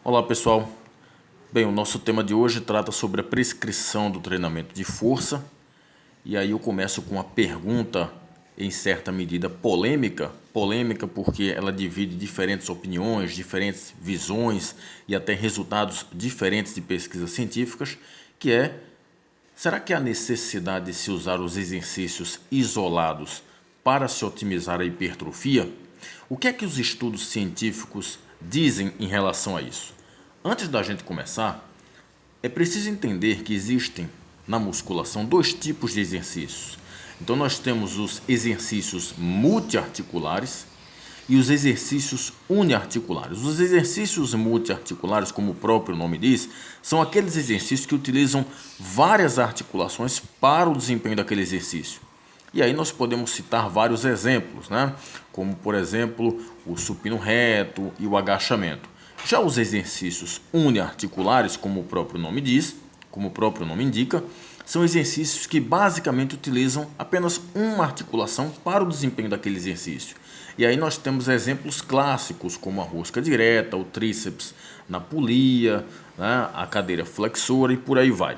Olá pessoal, bem, o nosso tema de hoje trata sobre a prescrição do treinamento de força. E aí eu começo com uma pergunta em certa medida polêmica porque ela divide diferentes opiniões, diferentes visões e até resultados diferentes de pesquisas científicas, que é: será que há necessidade de se usar os exercícios isolados para se otimizar a hipertrofia? O que é que os estudos científicos dizem em relação a isso? Antes da gente começar, é preciso entender que existem na musculação dois tipos de exercícios. Então nós temos os exercícios multiarticulares e os exercícios uniarticulares. Os exercícios multiarticulares, como o próprio nome diz, são aqueles exercícios que utilizam várias articulações para o desempenho daquele exercício. E aí nós podemos citar vários exemplos, né? Como por exemplo o supino reto e o agachamento. Já os exercícios uniarticulares, como o próprio nome diz, como o próprio nome indica, são exercícios que basicamente utilizam apenas uma articulação para o desempenho daquele exercício. E aí nós temos exemplos clássicos como a rosca direta, o tríceps na polia, né, a cadeira flexora e por aí vai.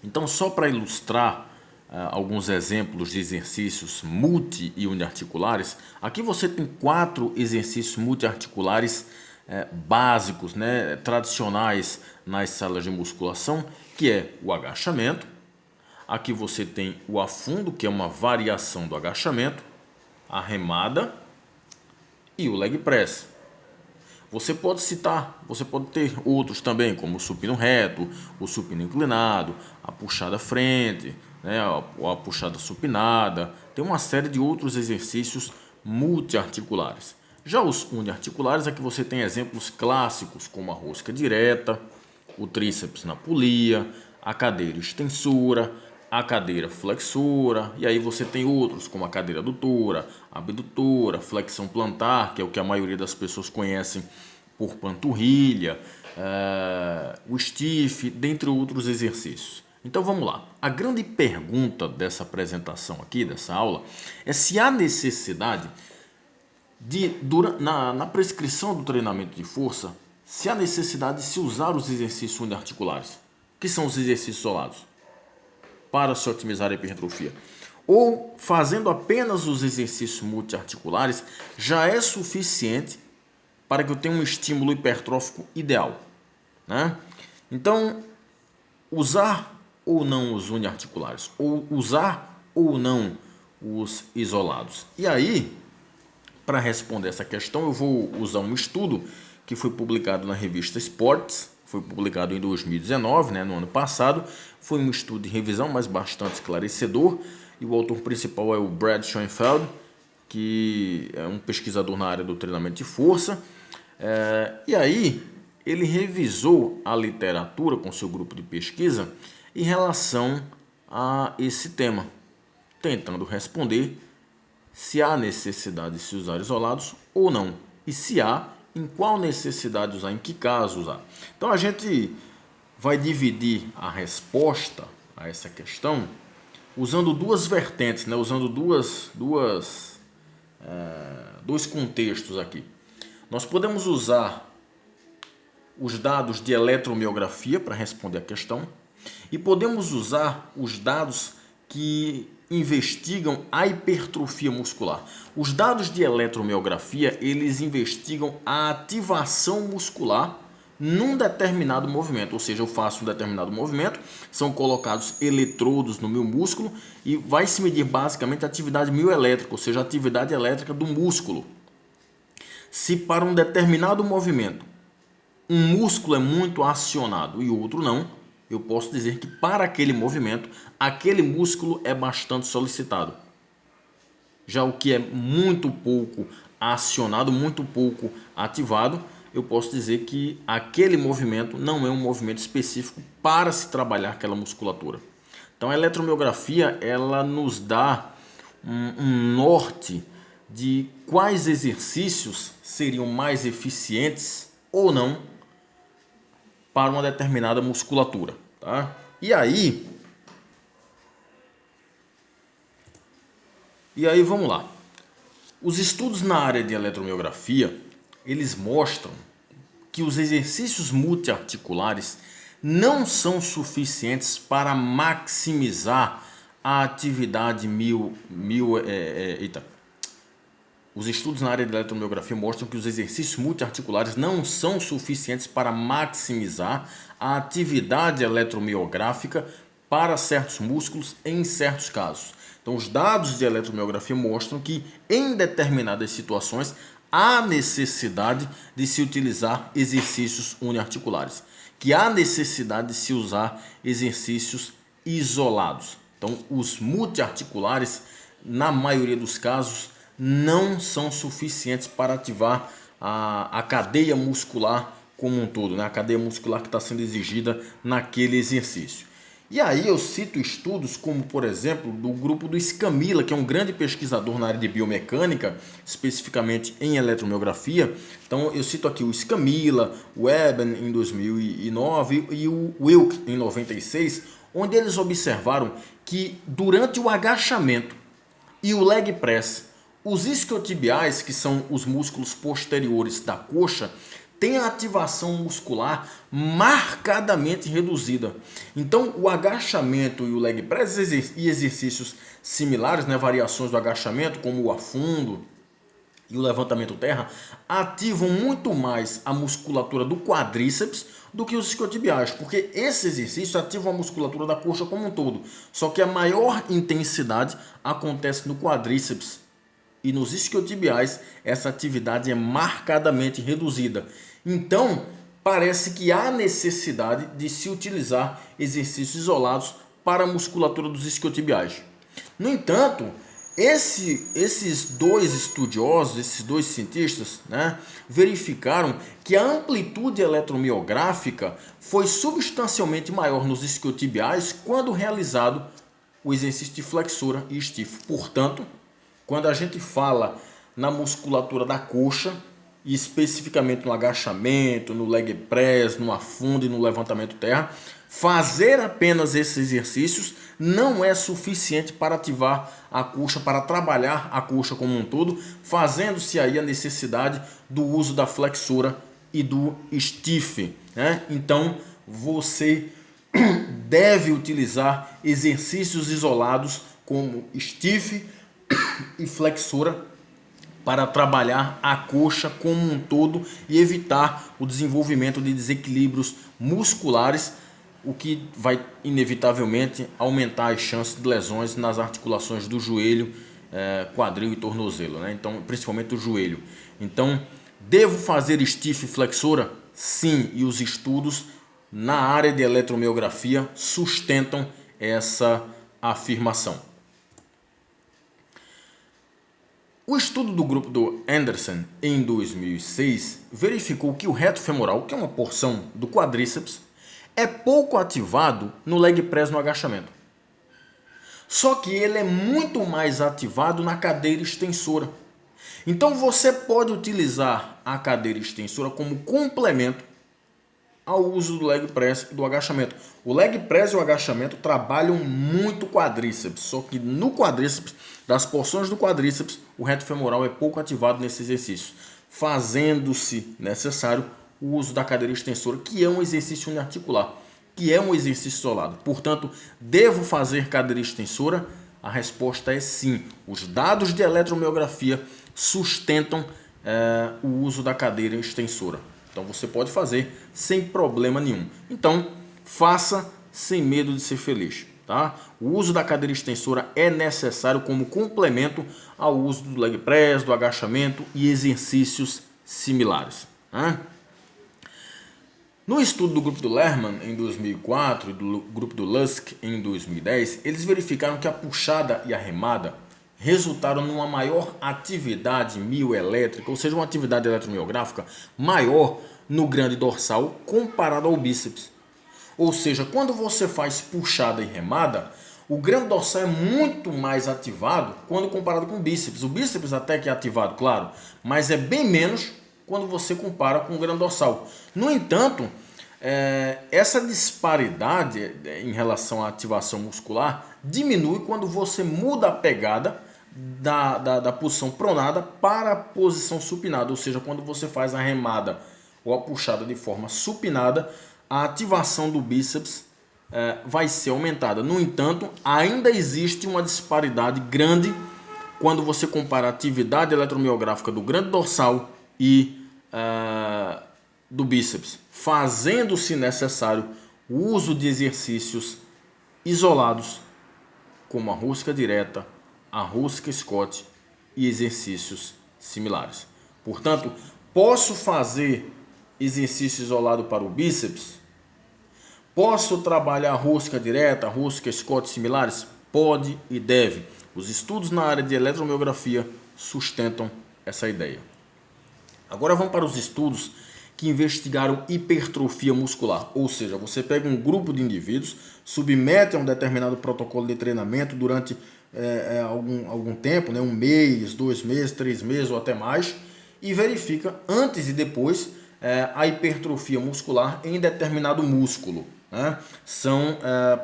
Então, só para ilustrar alguns exemplos de exercícios multi e uniarticulares, aqui você tem 4 exercícios multiarticulares básicos, né, tradicionais nas salas de musculação, que é o agachamento. Aqui você tem o afundo, que é uma variação do agachamento, a remada e o leg press. Você pode ter outros também, como o supino reto, o supino inclinado, a puxada frente, né, a puxada supinada. Tem uma série de outros exercícios multiarticulares. Já os uniarticulares, aqui você tem exemplos clássicos como a rosca direta, o tríceps na polia, a cadeira extensora, a cadeira flexora, e aí você tem outros como a cadeira adutora, abdutora, flexão plantar, que é o que a maioria das pessoas conhecem por panturrilha, o stiff, dentre outros exercícios. Então vamos lá. A grande pergunta dessa apresentação aqui, dessa aula, é se há necessidade na prescrição do treinamento de força, se há necessidade de se usar os exercícios uniarticulares, que são os exercícios isolados, para se otimizar a hipertrofia. Ou fazendo apenas os exercícios multiarticulares já é suficiente para que eu tenha um estímulo hipertrófico ideal, né? Então, usar ou não os uniarticulares, ou usar ou não os isolados. E aí, para responder essa questão, eu vou usar um estudo que foi publicado na revista Sports, foi publicado em 2019, né, no ano passado. Foi um estudo de revisão, mas bastante esclarecedor, e o autor principal é o Brad Schoenfeld, que é um pesquisador na área do treinamento de força. E aí ele revisou a literatura com seu grupo de pesquisa em relação a esse tema, tentando responder se há necessidade de se usar isolados ou não. E se há, em qual necessidade usar, em que caso usar. Então a gente vai dividir a resposta a essa questão usando duas vertentes, né? Usando dois contextos aqui. Nós podemos usar os dados de eletromiografia para responder a questão e podemos usar os dados que investigam a hipertrofia muscular. Os dados de eletromiografia, eles investigam a ativação muscular num determinado movimento, ou seja, eu faço um determinado movimento, são colocados eletrodos no meu músculo e vai se medir basicamente a atividade mioelétrica, ou seja, a atividade elétrica do músculo. Se para um determinado movimento um músculo é muito acionado e outro não, eu posso dizer que para aquele movimento, aquele músculo é bastante solicitado. Já o que é muito pouco acionado, muito pouco ativado, eu posso dizer que aquele movimento não é um movimento específico para se trabalhar aquela musculatura. Então a eletromiografia, ela nos dá um norte de quais exercícios seriam mais eficientes ou não para uma determinada musculatura, tá? E aí vamos lá. Os estudos na área de eletromiografia, eles mostram que que os exercícios multiarticulares não são suficientes para maximizar a atividade Os estudos na área de eletromiografia mostram que os exercícios multiarticulares não são suficientes para maximizar a atividade eletromiográfica para certos músculos em certos casos. Então, os dados de eletromiografia mostram que, em determinadas situações, há necessidade de se utilizar exercícios uniarticulares, que há necessidade de se usar exercícios isolados. Então, os multiarticulares, na maioria dos casos, não são suficientes para ativar a cadeia muscular como um todo, né? A cadeia muscular que está sendo exigida naquele exercício. E aí eu cito estudos como, por exemplo, do grupo do Scamilla, que é um grande pesquisador na área de biomecânica, especificamente em eletromiografia. Então eu cito aqui o Scamilla, o Eben em 2009 e o Wilk em 96, onde eles observaram que durante o agachamento e o leg press, os isquiotibiais, que são os músculos posteriores da coxa, têm a ativação muscular marcadamente reduzida. Então, o agachamento e o leg press e exercícios similares, né, variações do agachamento, como o afundo e o levantamento terra, ativam muito mais a musculatura do quadríceps do que os isquiotibiais, porque esse exercício ativa a musculatura da coxa como um todo. Só que a maior intensidade acontece no quadríceps. E nos isquiotibiais essa atividade é marcadamente reduzida. Então, parece que há necessidade de se utilizar exercícios isolados para a musculatura dos isquiotibiais. No entanto, esses dois estudiosos, esses dois cientistas, né, verificaram que a amplitude eletromiográfica foi substancialmente maior nos isquiotibiais quando realizado o exercício de flexora e stiff. Portanto, quando a gente fala na musculatura da coxa, e especificamente no agachamento, no leg press, no afundo e no levantamento terra, fazer apenas esses exercícios não é suficiente para ativar a coxa, para trabalhar a coxa como um todo, fazendo-se aí a necessidade do uso da flexora e do stiff, né? Então, você deve utilizar exercícios isolados como stiff e flexora para trabalhar a coxa como um todo e evitar o desenvolvimento de desequilíbrios musculares, o que vai inevitavelmente aumentar as chances de lesões nas articulações do joelho, quadril e tornozelo, né? Então, principalmente o joelho. Então, devo fazer stiff e flexora? Sim, e os estudos na área de eletromiografia sustentam essa afirmação. O estudo do grupo do Anderson, em 2006, verificou que o reto femoral, que é uma porção do quadríceps, é pouco ativado no leg press no agachamento. Só que ele é muito mais ativado na cadeira extensora. Então você pode utilizar a cadeira extensora como complemento ao uso do leg press e do agachamento. O leg press e o agachamento trabalham muito quadríceps, só que no quadríceps, das porções do quadríceps, o reto femoral é pouco ativado nesse exercício, fazendo-se necessário o uso da cadeira extensora, que é um exercício uniarticular, que é um exercício isolado. Portanto, devo fazer cadeira extensora? A resposta é sim. Os dados de eletromiografia sustentam o uso da cadeira extensora. Então você pode fazer sem problema nenhum. Então faça sem medo de ser feliz, tá? O uso da cadeira extensora é necessário como complemento ao uso do leg press, do agachamento e exercícios similares, né? No estudo do grupo do Lerman em 2004 e do grupo do Lusk em 2010, eles verificaram que a puxada e a remada resultaram numa maior atividade mioelétrica, ou seja, uma atividade eletromiográfica maior no grande dorsal comparado ao bíceps. Ou seja, quando você faz puxada e remada, o grande dorsal é muito mais ativado quando comparado com o bíceps. O bíceps até que é ativado, claro, mas é bem menos quando você compara com o grande dorsal. No entanto, essa disparidade em relação à ativação muscular diminui quando você muda a pegada da posição pronada para a posição supinada, ou seja, quando você faz a remada ou a puxada de forma supinada, a ativação do bíceps vai ser aumentada. No entanto, ainda existe uma disparidade grande quando você compara a atividade eletromiográfica do grande dorsal e do bíceps, fazendo-se necessário o uso de exercícios isolados, como a rosca direta, a rosca Scott e exercícios similares. Portanto, posso fazer exercício isolado para o bíceps? Posso trabalhar rosca direta, rosca Scott similares? Pode e deve. Os estudos na área de eletromiografia sustentam essa ideia. Agora vamos para os estudos que investigaram hipertrofia muscular, ou seja, você pega um grupo de indivíduos, submete a um determinado protocolo de treinamento durante algum tempo, né, 1 mês, 2 meses, 3 meses ou até mais, e verifica antes e depois a hipertrofia muscular em determinado músculo. Né? São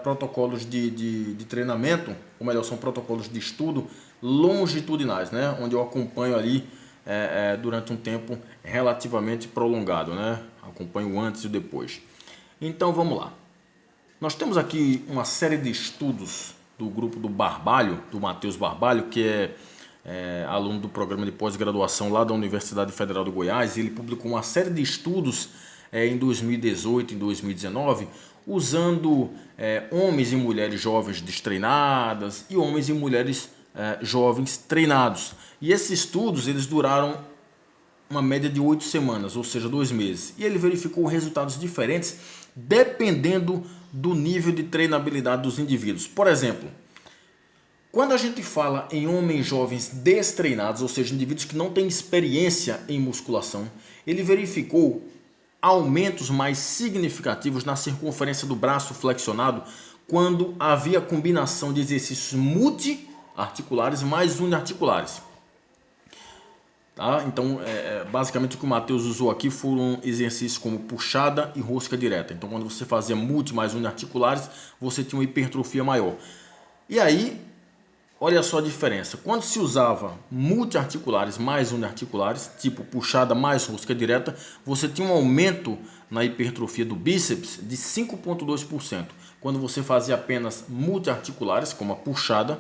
protocolos de treinamento, ou melhor, são protocolos de estudo longitudinais, né? Onde eu acompanho ali durante um tempo relativamente prolongado, né? Acompanho o antes e o depois. Então vamos lá. Nós temos aqui uma série de estudos do grupo do Barbalho, do Matheus Barbalho, que é aluno do programa de pós-graduação lá da Universidade Federal do Goiás. Ele publicou uma série de estudos em 2018 e 2019, usando homens e mulheres jovens destreinadas e homens e mulheres jovens treinados. E esses estudos eles duraram uma média de 8 semanas, ou seja, 2 meses. E ele verificou resultados diferentes dependendo do nível de treinabilidade dos indivíduos. Por exemplo, quando a gente fala em homens jovens destreinados, ou seja, indivíduos que não têm experiência em musculação, ele verificou aumentos mais significativos na circunferência do braço flexionado quando havia combinação de exercícios multiarticulares mais uniarticulares. Tá? Então, basicamente o que o Matheus usou aqui foram exercícios como puxada e rosca direta. Então, quando você fazia multi mais uniarticulares, você tinha uma hipertrofia maior. E aí, olha só a diferença. Quando se usava multiarticulares mais uniarticulares, tipo puxada mais rosca direta, você tinha um aumento na hipertrofia do bíceps de 5,2%. Quando você fazia apenas multiarticulares, como a puxada,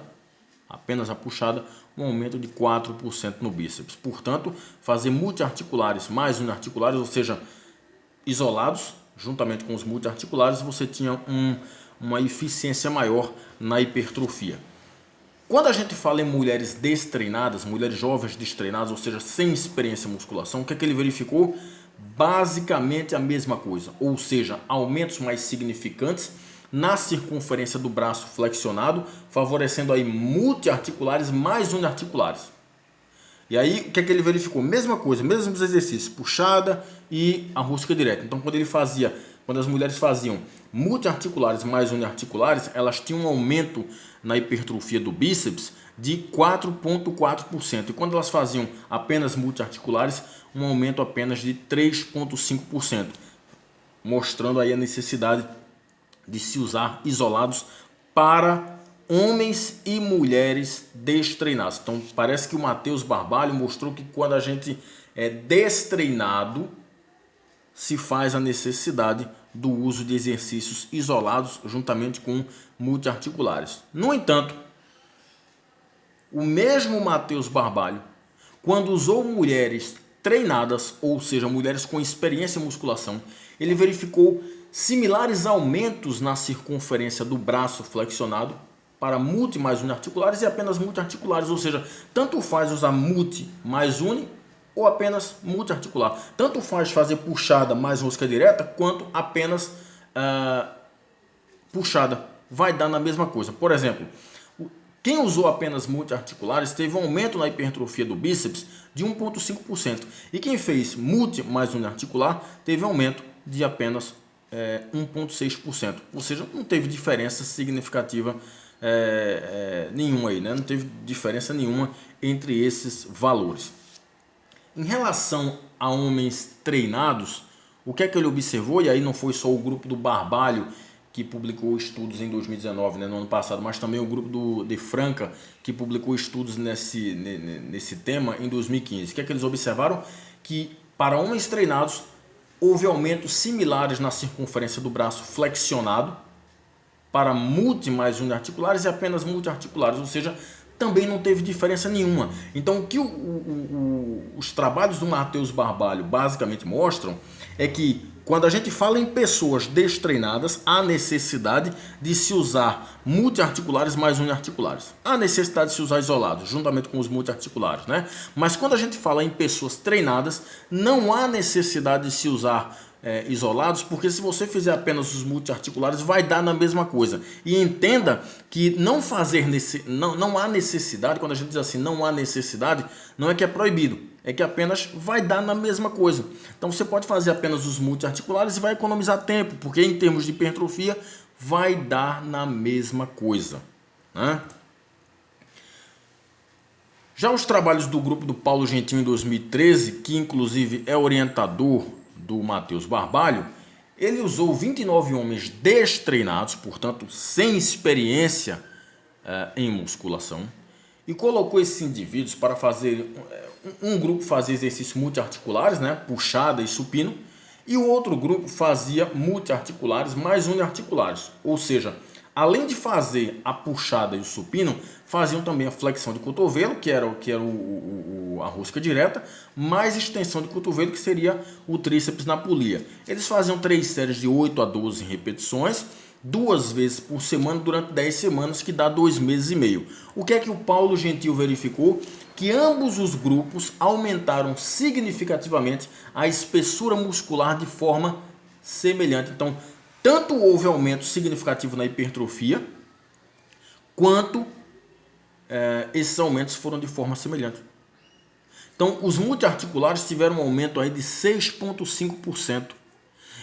apenas a puxada, um aumento de 4% no bíceps. Portanto, fazer multiarticulares mais uniarticulares, ou seja, isolados, juntamente com os multiarticulares, você tinha uma eficiência maior na hipertrofia. Quando a gente fala em mulheres destreinadas, mulheres jovens destreinadas, ou seja, sem experiência em musculação, o que é que ele verificou? Basicamente a mesma coisa, ou seja, aumentos mais significantes na circunferência do braço flexionado, favorecendo aí multiarticulares mais uniarticulares. E aí, o que é que ele verificou? Mesma coisa, mesmos exercícios, puxada e a rosca direta. Então, quando as mulheres faziam multiarticulares mais uniarticulares, elas tinham um aumento na hipertrofia do bíceps de 4,4%. E quando elas faziam apenas multiarticulares, um aumento apenas de 3,5%, mostrando aí a necessidade de se usar isolados para homens e mulheres destreinados. Então parece que o Matheus Barbalho mostrou que quando a gente é destreinado, se faz a necessidade do uso de exercícios isolados juntamente com multiarticulares. No entanto, o mesmo Matheus Barbalho, quando usou mulheres treinadas, ou seja, mulheres com experiência em musculação, ele verificou similares aumentos na circunferência do braço flexionado para multi mais uniarticulares e apenas multiarticulares, ou seja, tanto faz usar multi mais uni ou apenas multiarticular. Tanto faz fazer puxada mais rosca direta quanto apenas puxada. Vai dar na mesma coisa. Por exemplo, quem usou apenas multiarticulares teve um aumento na hipertrofia do bíceps de 1,5%. E quem fez multi mais uniarticular teve um aumento de apenas 1,6%. Ou seja, não teve diferença significativa nenhuma aí, né? Não teve diferença nenhuma entre esses valores. Em relação a homens treinados, o que é que ele observou? E aí não foi só o grupo do Barbalho que publicou estudos em 2019, né, no ano passado, mas também o grupo de Franca que publicou estudos nesse tema em 2015. O que é que eles observaram? Que para homens treinados, houve aumentos similares na circunferência do braço flexionado para multi mais uniarticulares e apenas multiarticulares, ou seja, também não teve diferença nenhuma. Então, o que os trabalhos do Matheus Barbalho basicamente mostram é que quando a gente fala em pessoas destreinadas, há necessidade de se usar multiarticulares mais uniarticulares. Há necessidade de se usar isolados, juntamente com os multiarticulares, né? Mas quando a gente fala em pessoas treinadas, não há necessidade de se usar isolados, porque se você fizer apenas os multiarticulares, vai dar na mesma coisa. E entenda que não há necessidade, quando a gente diz assim, não há necessidade, não é que é proibido, é que apenas vai dar na mesma coisa. Então você pode fazer apenas os multiarticulares e vai economizar tempo, porque em termos de hipertrofia, vai dar na mesma coisa, né? Já os trabalhos do grupo do Paulo Gentil em 2013, que inclusive é orientador do Matheus Barbalho, ele usou 29 homens destreinados, portanto sem experiência em musculação, e colocou esses indivíduos para fazer um grupo fazia exercícios multiarticulares, né, puxada e supino, e o outro grupo fazia multiarticulares mais uniarticulares, ou seja, além de fazer a puxada e o supino, faziam também a flexão de cotovelo, que era a rosca direta, mais extensão de cotovelo, que seria o tríceps na polia. Eles faziam 3 séries de 8 a 12 repetições, 2 vezes por semana durante 10 semanas, que dá 2 meses e meio. O que é que o Paulo Gentil verificou? Que ambos os grupos aumentaram significativamente a espessura muscular de forma semelhante. Então, tanto houve aumento significativo na hipertrofia, quanto esses aumentos foram de forma semelhante. Então, os multiarticulares tiveram um aumento aí de 6,5%.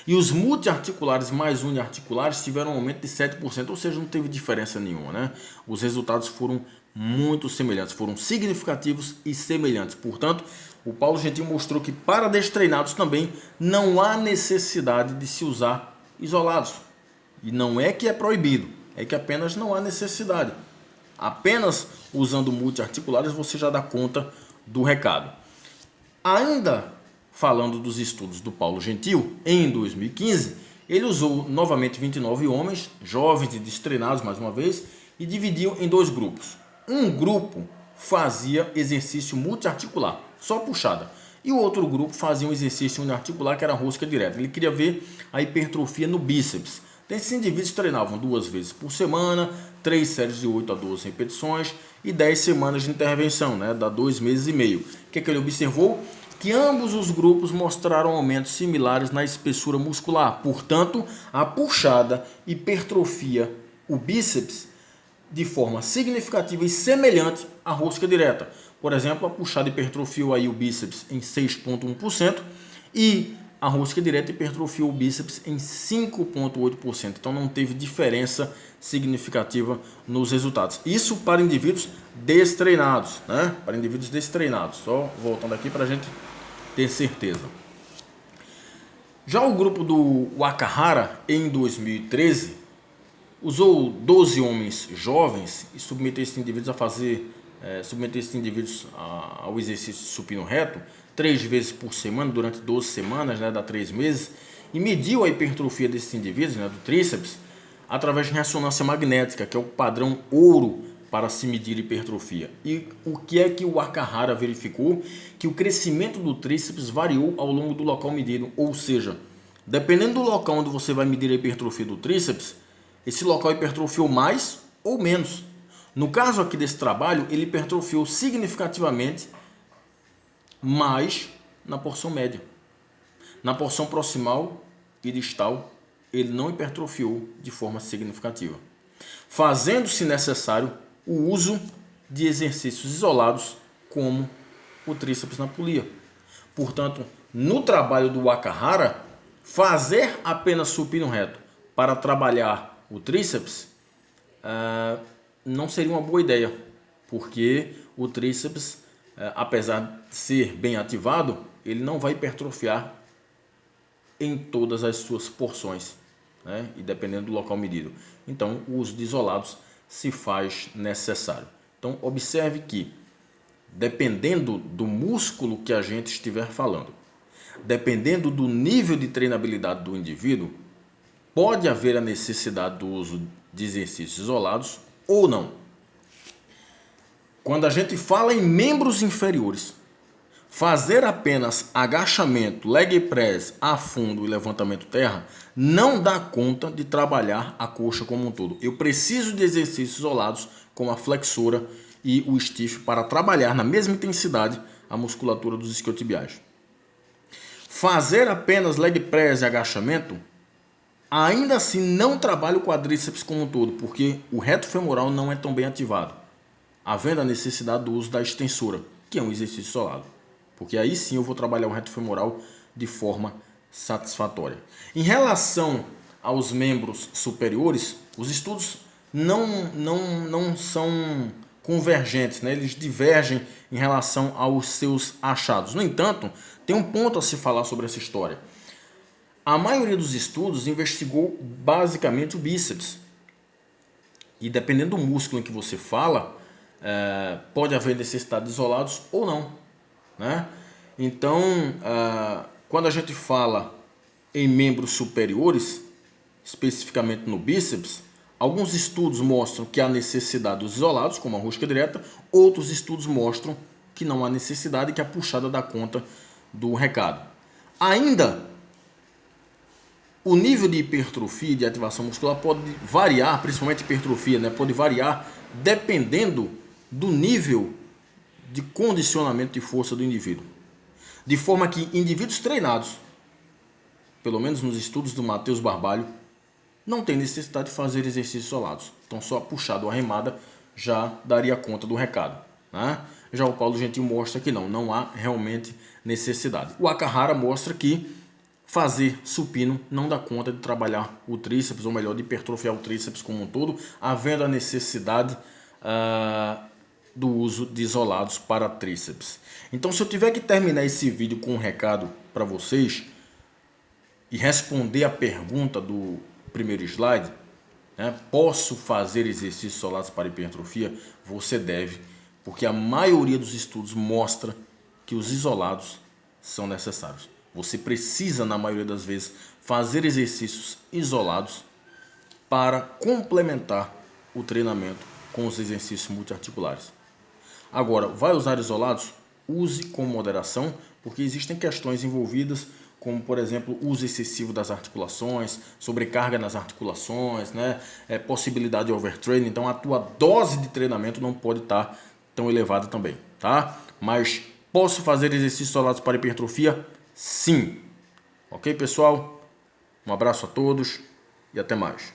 E os multiarticulares mais uniarticulares tiveram um aumento de 7%, ou seja, não teve diferença nenhuma, né? Os resultados foram muito semelhantes, foram significativos e semelhantes. Portanto, o Paulo Gentil mostrou que para destreinados também não há necessidade de se usar isolados. E não é que é proibido, é que apenas não há necessidade. Apenas usando multiarticulares você já dá conta do recado. Ainda falando dos estudos do Paulo Gentil, em 2015, ele usou novamente 29 homens, jovens e destreinados mais uma vez, e dividiu em 2 grupos. Um grupo fazia exercício multiarticular, só puxada, e o outro grupo fazia um exercício uniarticular, que era rosca direta. Ele queria ver a hipertrofia no bíceps. Então, esses indivíduos treinavam 2 vezes por semana, 3 séries de 8 a 12 repetições e 10 semanas de intervenção, né? Dá 2 meses e meio. O que ele observou? Que ambos os grupos mostraram aumentos similares na espessura muscular. Portanto, a puxada hipertrofia o bíceps de forma significativa e semelhante à rosca direta. Por exemplo, a puxada hipertrofiou aí o bíceps em 6,1% e a rosca direta hipertrofiou o bíceps em 5,8%. Então não teve diferença significativa nos resultados. Isso para indivíduos destreinados, né? Para indivíduos destreinados. Só voltando aqui para a gente ter certeza. Já o grupo do Wakahara, em 2013, usou 12 homens jovens e submeteu esses indivíduos ao exercício supino reto 3 vezes por semana durante 12 semanas, né, dá 3 meses, e mediu a hipertrofia desses indivíduos, né, do tríceps, através de ressonância magnética, que é o padrão ouro para se medir hipertrofia. E o que é que o Wakahara verificou? Que o crescimento do tríceps variou ao longo do local medido, ou seja, dependendo do local onde você vai medir a hipertrofia do tríceps, esse local hipertrofiou mais ou menos. No caso aqui desse trabalho, ele hipertrofiou significativamente mais na porção média. Na porção proximal e distal, ele não hipertrofiou de forma significativa, fazendo-se necessário o uso de exercícios isolados, como o tríceps na polia. Portanto, no trabalho do Wakahara, fazer apenas supino reto para trabalhar o tríceps não seria uma boa ideia, porque o tríceps, apesar de ser bem ativado, ele não vai hipertrofiar em todas as suas porções, né? E dependendo do local medido. Então, o uso de isolados se faz necessário. Então, observe que, dependendo do músculo que a gente estiver falando, Dependendo do nível de treinabilidade do indivíduo, pode haver a necessidade do uso de exercícios isolados ou não. Quando a gente fala em membros inferiores, fazer apenas agachamento, leg press, afundo e levantamento terra não dá conta de trabalhar a coxa como um todo. Eu preciso de exercícios isolados como a flexora e o stiff para trabalhar na mesma intensidade a musculatura dos isquiotibiais. Fazer apenas leg press e agachamento ainda assim não trabalha o quadríceps como um todo, porque o reto femoral não é tão bem ativado, havendo a necessidade do uso da extensora, que é um exercício isolado. Porque aí sim eu vou trabalhar o reto femoral de forma satisfatória. Em relação aos membros superiores, os estudos não são convergentes, né? Eles divergem em relação aos seus achados. No entanto, tem um ponto a se falar sobre essa história. A maioria dos estudos investigou basicamente o bíceps. E dependendo do músculo em que você fala, pode haver necessidade de isolados ou não, né? Então, quando a gente fala em membros superiores, especificamente no bíceps, alguns estudos mostram que há necessidade dos isolados, como a rosca direta, outros estudos mostram que não há necessidade e que a puxada dá conta do recado. Ainda, o nível de hipertrofia e de ativação muscular pode variar, principalmente hipertrofia, né? Pode variar dependendo do nível de condicionamento de força do indivíduo. De forma que indivíduos treinados, pelo menos nos estudos do Matheus Barbalho, não tem necessidade de fazer exercícios isolados. Então só a puxada ou a remada já daria conta do recado, né? Já o Paulo Gentil mostra que não há realmente necessidade. O Akahara mostra que fazer supino não dá conta de trabalhar o tríceps, ou melhor, de hipertrofiar o tríceps como um todo, havendo a necessidade do uso de isolados para tríceps. Então, se eu tiver que terminar esse vídeo com um recado para vocês e responder a pergunta do primeiro slide, né, posso fazer exercícios isolados para hipertrofia? Você deve, porque a maioria dos estudos mostra que os isolados são necessários. Você precisa, na maioria das vezes, fazer exercícios isolados para complementar o treinamento com os exercícios multiarticulares. Agora, vai usar isolados? Use com moderação, porque existem questões envolvidas, como, por exemplo, uso excessivo das articulações, sobrecarga nas articulações, né? Possibilidade de overtraining. Então, a tua dose de treinamento não pode estar tão elevada também, tá? Mas posso fazer exercícios isolados para hipertrofia? Sim. Ok, pessoal? Um abraço a todos e até mais.